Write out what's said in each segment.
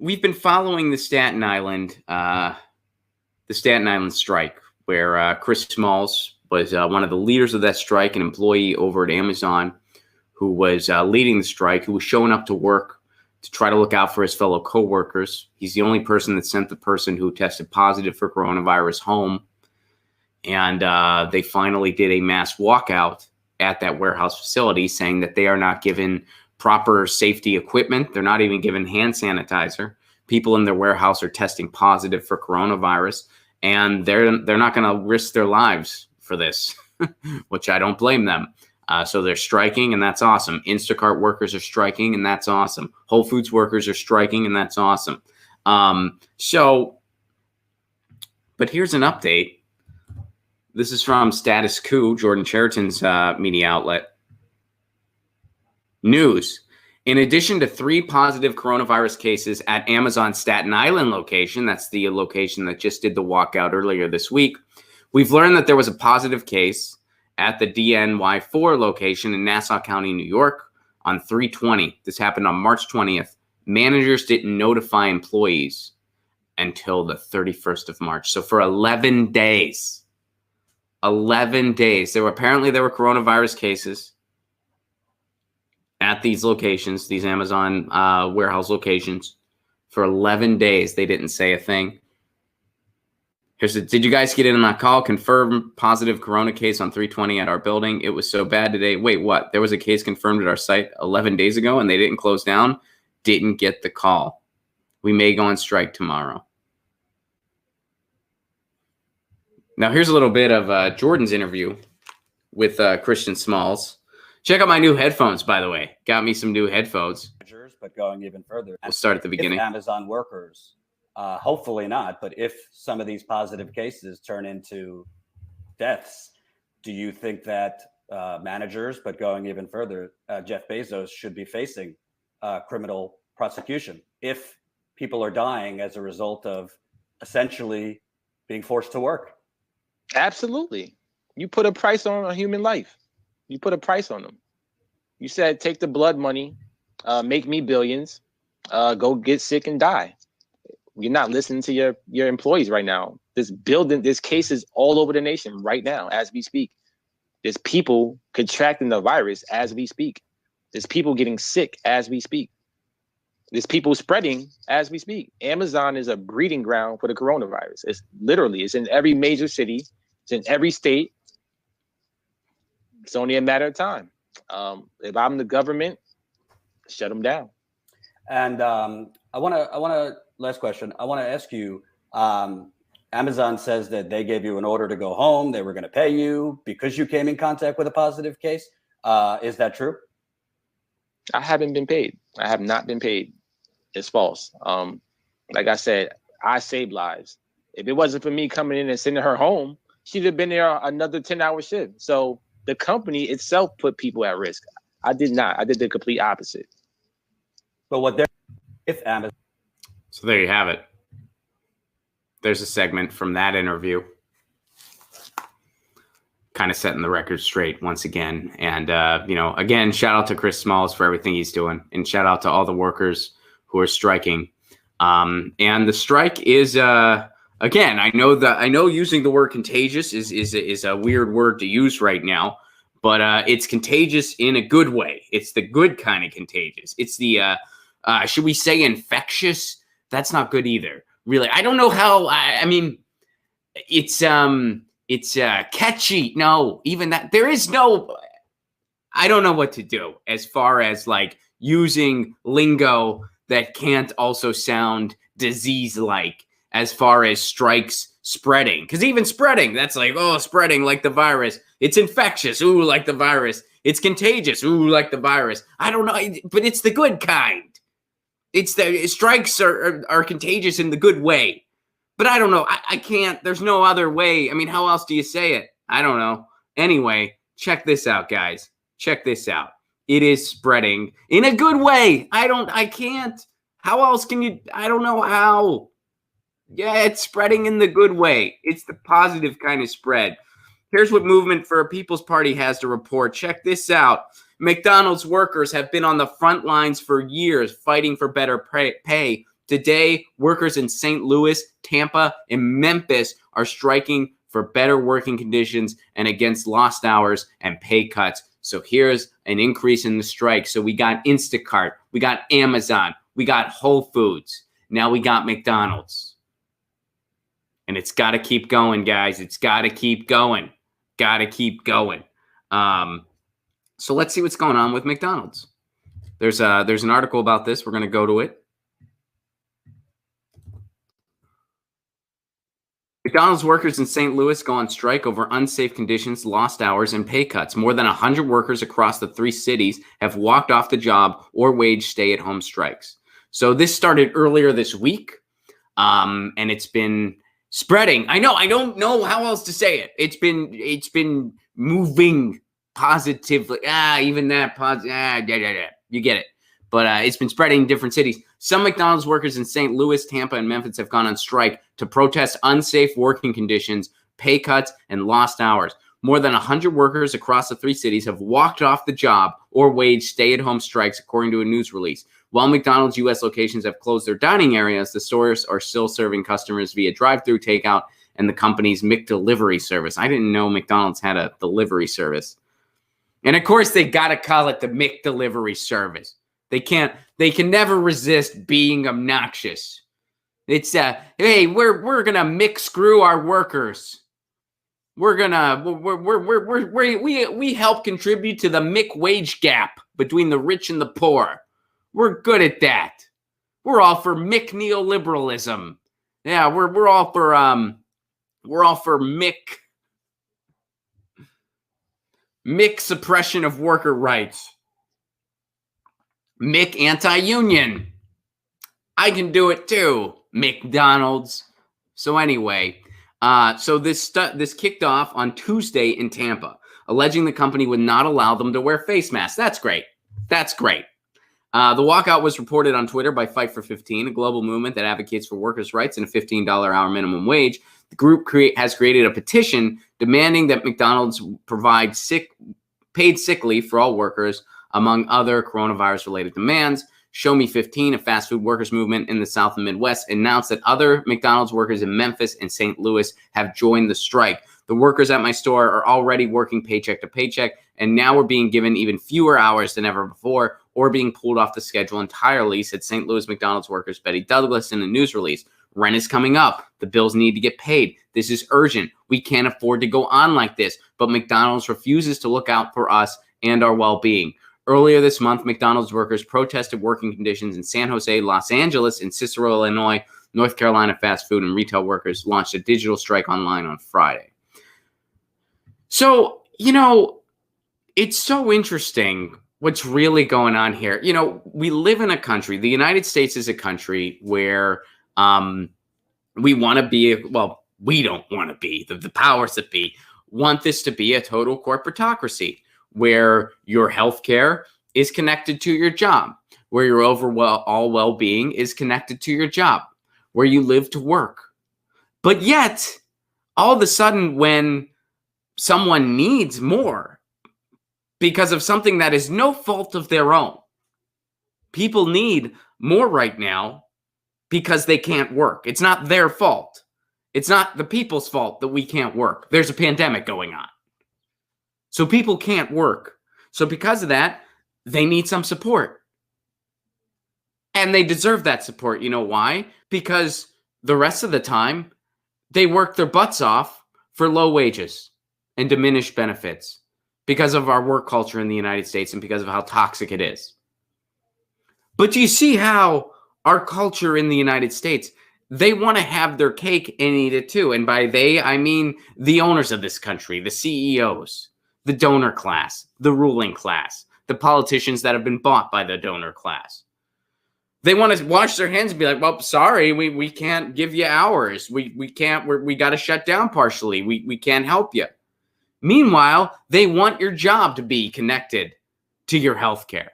we've been following the Staten Island strike, where Chris Smalls was one of the leaders of that strike, an employee over at Amazon who was leading the strike, who was showing up to work to try to look out for his fellow coworkers. He's the only person that sent the person who tested positive for coronavirus home. And they finally did a mass walkout at that warehouse facility, saying that they are not given proper safety equipment. They're not even given hand sanitizer. People in their warehouse are testing positive for coronavirus, and they're not going to risk their lives for this, which I don't blame them. So they're striking, and that's awesome. Instacart workers are striking, and that's awesome. Whole Foods workers are striking, and that's awesome. But here's an update. This is from Status Quo, Jordan Chariton's media outlet. News. In addition to 3 positive coronavirus cases at Amazon Staten Island location, that's the location that just did the walkout earlier this week, we've learned that there was a positive case at the DNY4 location in Nassau County, New York on 3/20. This happened on March 20th. Managers didn't notify employees until the 31st of March. So for 11 days. 11 days. There were coronavirus cases at these locations, these Amazon warehouse locations. For 11 days, they didn't say a thing. Did you guys get in on that call? Confirmed positive corona case on 3/20 at our building. It was so bad today. Wait, what? There was a case confirmed at our site 11 days ago and they didn't close down? Didn't get the call. We may go on strike tomorrow. Now, here's a little bit of Jordan's interview with Christian Smalls. Check out my new headphones, by the way. Got me some new headphones. But going even further, we'll start at the beginning. Amazon workers, hopefully not, but if some of these positive cases turn into deaths, do you think that managers, but going even further, Jeff Bezos should be facing criminal prosecution if people are dying as a result of essentially being forced to work? Absolutely. You put a price on a human life. You put a price on them. You said, take the blood money, make me billions, go get sick and die. You're not listening to your employees right now. There's cases all over the nation right now as we speak. There's people contracting the virus as we speak. There's people getting sick as we speak. There's people spreading as we speak. Amazon is a breeding ground for the coronavirus. It's in every major city. It's in every state. It's only a matter of time. If I'm the government, shut them down. And I want to last question. I want to ask you, Amazon says that they gave you an order to go home. They were going to pay you because you came in contact with a positive case. Is that true? I haven't been paid. I have not been paid. It's false. Like I said, I saved lives. If it wasn't for me coming in and sending her home, she'd have been there another 10-hour shift. So the company itself put people at risk. I did not. I did the complete opposite. But if Amazon. So there you have it. There's a segment from that interview, kind of setting the record straight once again. And, again, shout out to Chris Smalls for everything he's doing. And shout out to all the workers who are striking. And the strike is, again, I know using the word contagious is a weird word to use right now, but it's contagious in a good way. It's the good kind of contagious. It's the, should we say infectious? That's not good either. Really, I don't know how. I mean, it's catchy. No, even that. There is no. I don't know what to do as far as like using lingo that can't also sound disease-like as far as strikes spreading. Because even spreading, that's like, oh, spreading like the virus. It's infectious. Ooh, like the virus. It's contagious. Ooh, like the virus. I don't know, but it's the good kind. It's the strikes are contagious in the good way. But I don't know. I can't. There's no other way. I mean, how else do you say it? I don't know. Anyway, check this out, guys. Check this out. It is spreading in a good way. I can't. How else can you? I don't know how. Yeah, it's spreading in the good way. It's the positive kind of spread. Here's what Movement for a People's Party has to report. Check this out. McDonald's workers have been on the front lines for years fighting for better pay Today, workers in St. Louis, Tampa, and Memphis are striking for better working conditions and against lost hours and pay cuts. So here's an increase in the strike. So we got Instacart, we got Amazon, we got Whole Foods. Now we got McDonald's. And it's got to keep going, guys. It's got to keep going. Got to keep going. So let's see what's going on with McDonald's. There's an article about this. We're going to go to it. McDonald's workers in St. Louis go on strike over unsafe conditions, lost hours, and pay cuts. More than 100 workers across the 3 cities have walked off the job or waged stay-at-home strikes. So this started earlier this week, and it's been spreading. I know. I don't know how else to say it. It's been moving positively. Even that positive. You get it. But it's been spreading in different cities. Some McDonald's workers in St. Louis, Tampa, and Memphis have gone on strike to protest unsafe working conditions, pay cuts, and lost hours. More than 100 workers across the 3 cities have walked off the job or waged stay-at-home strikes, according to a news release. While McDonald's U.S. locations have closed their dining areas, the stores are still serving customers via drive-through takeout and the company's McDelivery service. I didn't know McDonald's had a delivery service. And of course, they got to call it the McDelivery service. They can never resist being obnoxious. It's hey, we're gonna mix screw our workers. We help contribute to the Mick wage gap between the rich and the poor. We're good at that. We're all for Mick neoliberalism. Yeah, we're all for Mick suppression of worker rights. Mick anti-union. I can do it too, McDonald's. So anyway, so this kicked off on Tuesday in Tampa, alleging the company would not allow them to wear face masks. That's great. That's great. The walkout was reported on Twitter by Fight for 15, a global movement that advocates for workers' rights and a $15 hour minimum wage. The group has created a petition demanding that McDonald's provide paid sick leave for all workers, among other coronavirus-related demands. Show Me 15, a fast food workers movement in the South and Midwest, announced that other McDonald's workers in Memphis and St. Louis have joined the strike. The workers at my store are already working paycheck to paycheck, and now we're being given even fewer hours than ever before or being pulled off the schedule entirely, said St. Louis McDonald's workers Betty Douglas in a news release. Rent is coming up. The bills need to get paid. This is urgent. We can't afford to go on like this, but McDonald's refuses to look out for us and our well-being. Earlier this month, McDonald's workers protested working conditions in San Jose, Los Angeles, and Cicero, Illinois. North Carolina fast food and retail workers launched a digital strike online on Friday. So, it's so interesting what's really going on here. We live in a country, the United States is a country where we want to be, we don't want to be, the powers that be want this to be a total corporatocracy, where your healthcare is connected to your job, where your all well-being is connected to your job, where you live to work. But yet, all of a sudden, when someone needs more because of something that is no fault of their own, people need more right now because they can't work. It's not their fault. It's not the people's fault that we can't work. There's a pandemic going on. So people can't work. So because of that, they need some support. And they deserve that support. You know why? Because the rest of the time, they work their butts off for low wages and diminished benefits because of our work culture in the United States and because of how toxic it is. But do you see how our culture in the United States, they want to have their cake and eat it too. And by they, I mean the owners of this country, the CEOs, the donor class, the ruling class, the politicians that have been bought by the donor class. They want to wash their hands and be like, well, sorry, we can't give you hours. We got to shut down partially. We can't help you. Meanwhile, they want your job to be connected to your health care.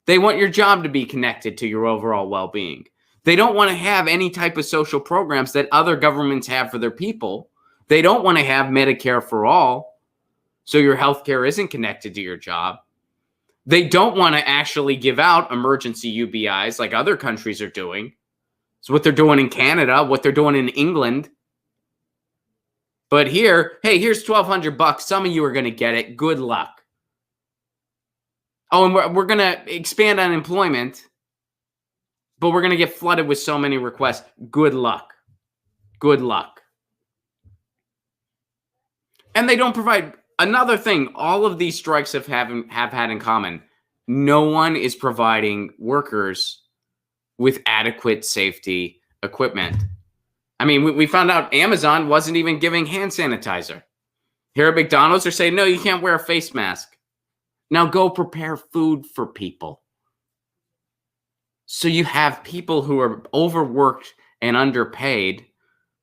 They want your job to be connected to your overall well-being. They don't want to have any type of social programs that other governments have for their people. They don't want to have Medicare for all, so your health care isn't connected to your job. They don't want to actually give out emergency UBIs like other countries are doing. It's what they're doing in Canada, what they're doing in England. But here, hey, here's $1,200. Some of you are going to get it. Good luck. Oh, and we're going to expand unemployment, but we're going to get flooded with so many requests. Good luck. Good luck. And they don't provide another thing. All of these strikes have had in common. No one is providing workers with adequate safety equipment. I mean, we found out Amazon wasn't even giving hand sanitizer. Here at McDonald's, they're saying, no, you can't wear a face mask. Now go prepare food for people. So you have people who are overworked and underpaid,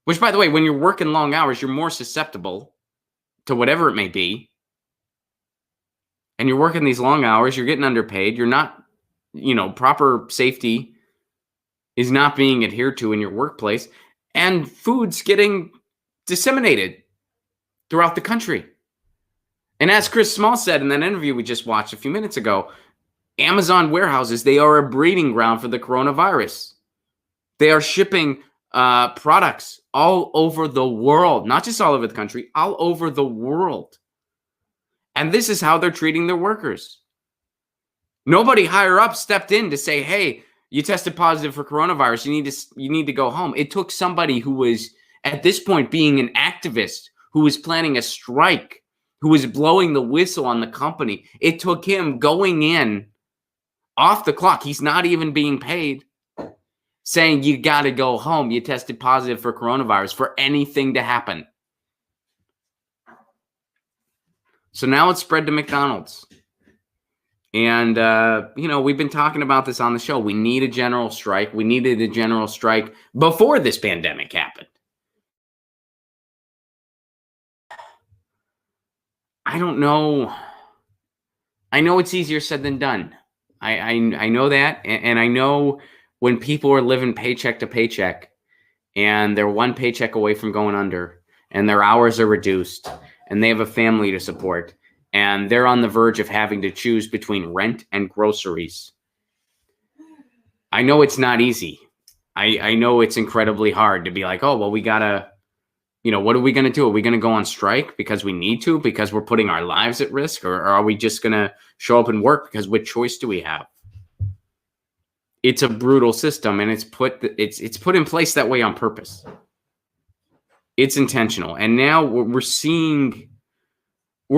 which, by the way, when you're working long hours, you're more susceptible to whatever it may be. And you're working these long hours, you're getting underpaid, you're not, proper safety is not being adhered to in your workplace, and food's getting disseminated throughout the country. And as Chris Small said in that interview we just watched a few minutes ago, Amazon warehouses, they are a breeding ground for the coronavirus. They are shipping products all over the world, not just all over the country, all over the world. And this is how they're treating their workers. Nobody higher up stepped in to say, hey, you tested positive for coronavirus. You need to go home. It took somebody who was at this point being an activist, who was planning a strike, who was blowing the whistle on the company. It took him going in off the clock. He's not even being paid, saying you got to go home. You tested positive for coronavirus, for anything to happen. So now it's spread to McDonald's. And, we've been talking about this on the show. We need a general strike. We needed a general strike before this pandemic happened. I don't know. I know it's easier said than done. I know that. And I know when people are living paycheck to paycheck and they're one paycheck away from going under and their hours are reduced and they have a family to support, and they're on the verge of having to choose between rent and groceries. I know it's not easy. I know it's incredibly hard to be like, oh, well, we got to, what are we going to do? Are we going to go on strike because we need to, because we're putting our lives at risk? Or are we just going to show up and work because what choice do we have? It's a brutal system, and it's put in place that way on purpose. It's intentional. And now we're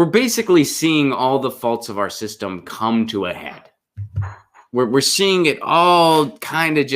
basically seeing all the faults of our system come to a head. We're seeing it all kind of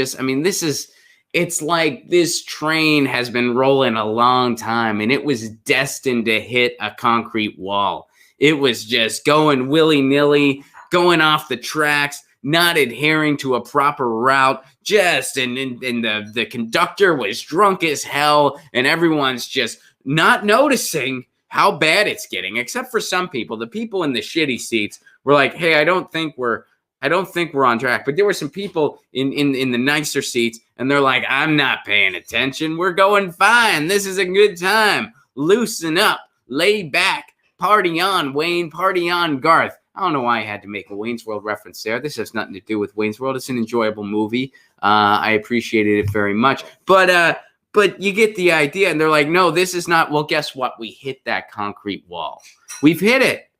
it's like this train has been rolling a long time and it was destined to hit a concrete wall. It was just going willy-nilly, going off the tracks, not adhering to a proper route, and the conductor was drunk as hell, and everyone's just not noticing how bad it's getting, except for some people. The people in the shitty seats were like, hey, I don't think we're on track. But there were some people in the nicer seats, and they're like, I'm not paying attention. We're going fine. This is a good time. Loosen up, lay back, party on, Wayne, party on, Garth. I don't know why I had to make a Wayne's World reference there. This has nothing to do with Wayne's World. It's an enjoyable movie. I appreciated it very much. But you get the idea. And they're like, no, this is not. Well, guess what? We hit that concrete wall. We've hit it.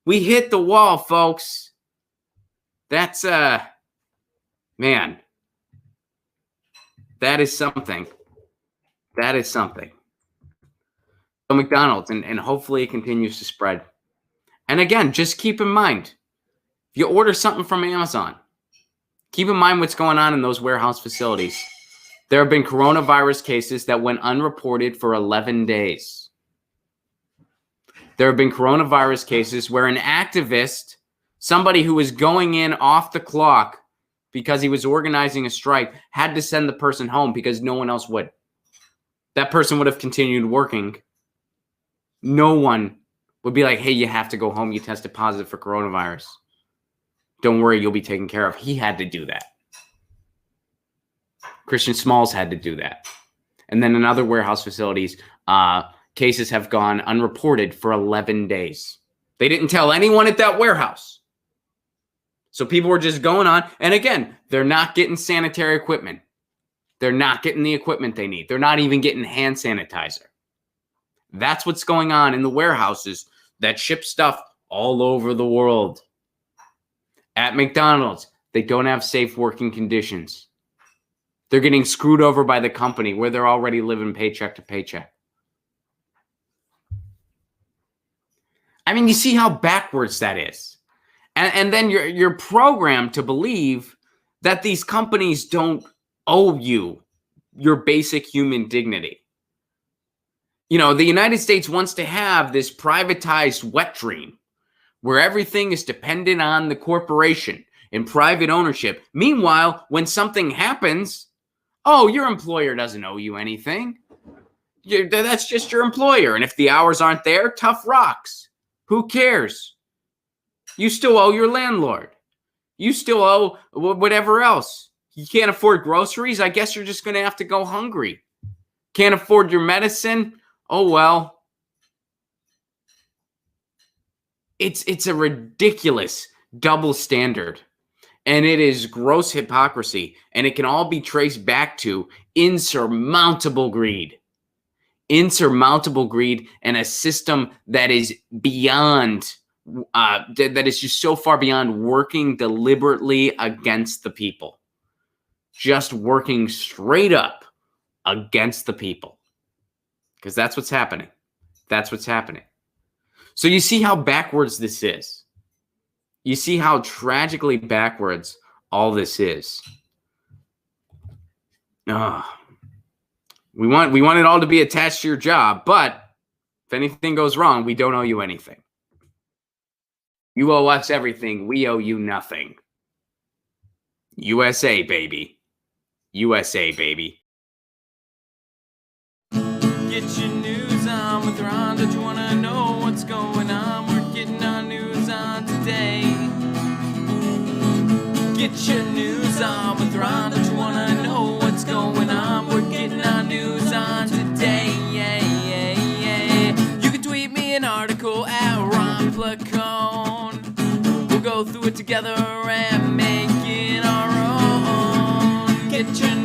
We hit the wall, folks. That's, man, that is something. That is something. So McDonald's, and hopefully it continues to spread. And again, just keep in mind, if you order something from Amazon, keep in mind what's going on in those warehouse facilities. There have been coronavirus cases that went unreported for 11 days. There have been coronavirus cases where an activist, somebody who was going in off the clock because he was organizing a strike, had to send the person home because no one else would. That person would have continued working. No one would be like, hey, you have to go home. You tested positive for coronavirus. Don't worry, you'll be taken care of. He had to do that. Christian Smalls had to do that. And then in other warehouse facilities, cases have gone unreported for 11 days. They didn't tell anyone at that warehouse. So people were just going on. And again, they're not getting sanitary equipment. They're not getting the equipment they need. They're not even getting hand sanitizer. That's what's going on in the warehouses that ship stuff all over the world. At McDonald's, they don't have safe working conditions. They're getting screwed over by the company where they're already living paycheck to paycheck. I mean, you see how backwards that is. And then you're programmed to believe that these companies don't owe you your basic human dignity. You know, the United States wants to have this privatized wet dream where everything is dependent on the corporation and private ownership. Meanwhile, when something happens, oh, your employer doesn't owe you anything. That's just your employer. And if the hours aren't there, tough rocks. Who cares? You still owe your landlord. You still owe whatever else. You can't afford groceries? I guess you're just going to have to go hungry. Can't afford your medicine? Oh, well. It's a ridiculous double standard. And it is gross hypocrisy. And it can all be traced back to insurmountable greed. Insurmountable greed and a system that is beyond, that is just so far beyond working deliberately against the people. Just working straight up against the people. Because that's what's happening. That's what's happening. So you see how backwards this is. You see how tragically backwards all this is. We want it all to be attached to your job, but if anything goes wrong, we don't owe you anything. You owe us everything. We owe you nothing. USA, baby. USA, baby. Get your news on with Ron. Don't you want to know what's going on? We're getting our news on today. Get your news on with Ron. Don't you want to know what's going on? We're getting our news on today. Yeah, yeah, yeah. You can tweet me an article at Ron Placone. We'll go through it together and make it our own. Get your